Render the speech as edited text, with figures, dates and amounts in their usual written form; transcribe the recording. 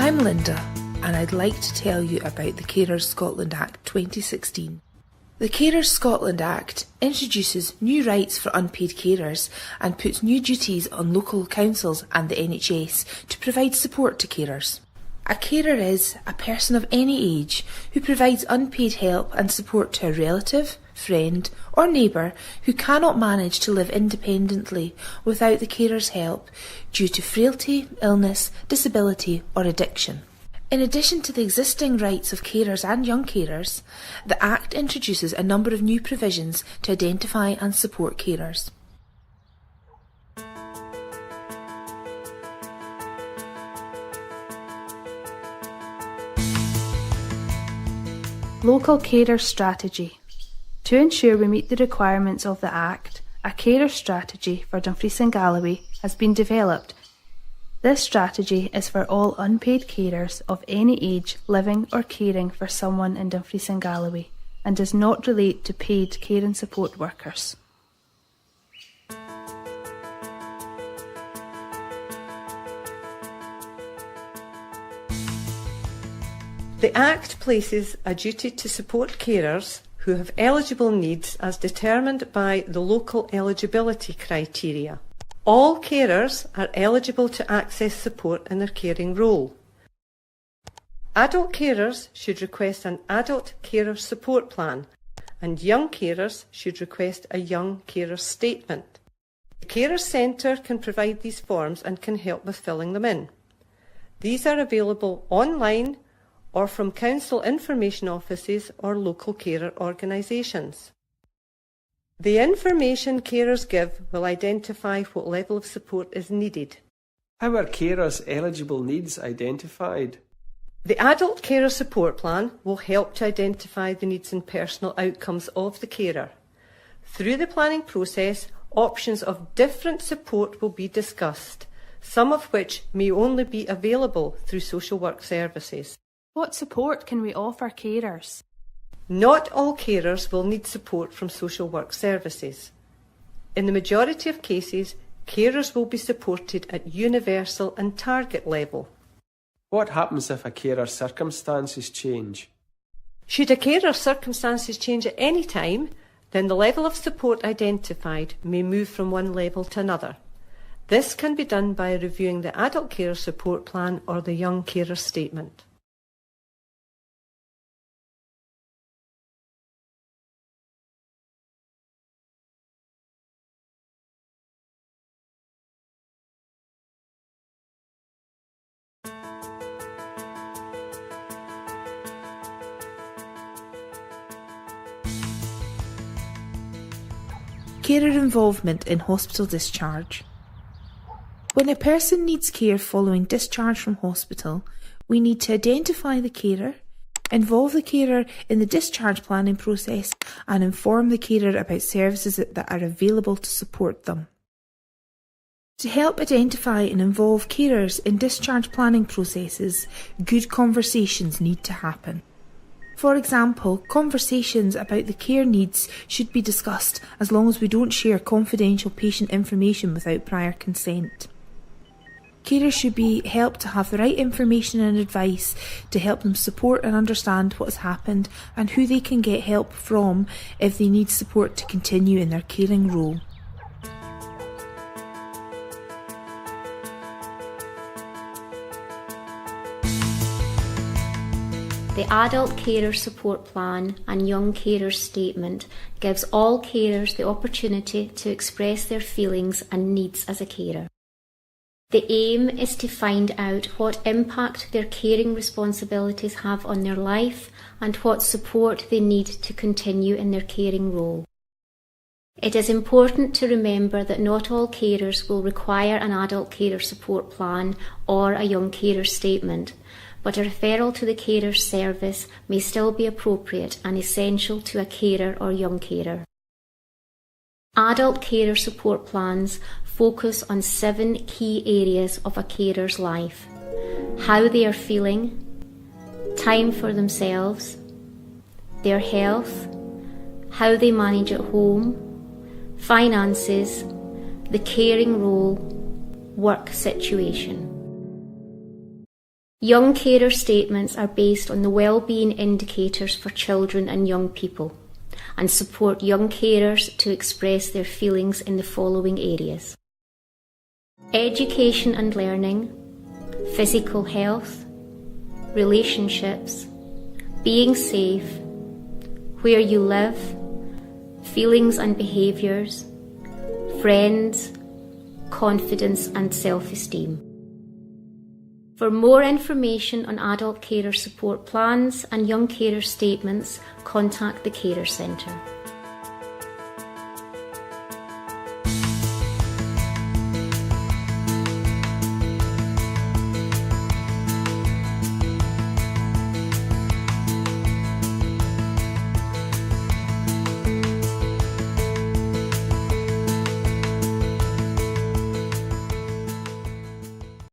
I'm Linda, and I'd like to tell you about the Carers Scotland Act 2016. The Carers Scotland Act introduces new rights for unpaid carers and puts new duties on local councils and the NHS to provide support to carers. A carer is a person of any age who provides unpaid help and support to a relative, friend or neighbour who cannot manage to live independently without the carer's help due to frailty, illness, disability or addiction. In addition to the existing rights of carers and young carers, the Act introduces a number of new provisions to identify and support carers. Local Carer Strategy. To ensure we meet the requirements of the Act, a carer strategy for Dumfries and Galloway has been developed. This strategy is for all unpaid carers of any age living or caring for someone in Dumfries and Galloway and does not relate to paid care and support workers. The Act places a duty to support carers who have eligible needs as determined by the local eligibility criteria. All carers are eligible to access support in their caring role. Adult carers should request an adult carer support plan, and young carers should request a young carer statement. The Carer Centre can provide these forms and can help with filling them in. These are available online or from council information offices or local carer organisations. The information carers give will identify what level of support is needed. How are carers' eligible needs identified? The Adult Carer Support Plan will help to identify the needs and personal outcomes of the carer. Through the planning process, options of different support will be discussed, some of which may only be available through social work services. What support can we offer carers? Not all carers will need support from social work services. In the majority of cases, carers will be supported at universal and target level. What happens if a carer's circumstances change? Should a carer's circumstances change at any time, then the level of support identified may move from one level to another. This can be done by reviewing the Adult Carer Support Plan or the Young Carer Statement. Carer involvement in hospital discharge. When a person needs care following discharge from hospital, we need to identify the carer, involve the carer in the discharge planning process and inform the carer about services that are available to support them. To help identify and involve carers in discharge planning processes, good conversations need to happen. For example, conversations about the care needs should be discussed as long as we don't share confidential patient information without prior consent. Carers should be helped to have the right information and advice to help them support and understand what has happened and who they can get help from if they need support to continue in their caring role. The Adult Carer Support Plan and Young Carer Statement gives all carers the opportunity to express their feelings and needs as a carer. The aim is to find out what impact their caring responsibilities have on their life and what support they need to continue in their caring role. It is important to remember that not all carers will require an Adult Carer Support Plan or a Young Carer Statement, but a referral to the carer's service may still be appropriate and essential to a carer or young carer. Adult carer support plans focus on 7 key areas of a carer's life: how they are feeling, time for themselves, their health, how they manage at home, finances, the caring role, work situation. Young carer statements are based on the wellbeing indicators for children and young people and support young carers to express their feelings in the following areas: education and learning, physical health, relationships, being safe, where you live, feelings and behaviours, friends, confidence and self-esteem. For more information on adult carer support plans and young carer statements, contact the Carer Centre.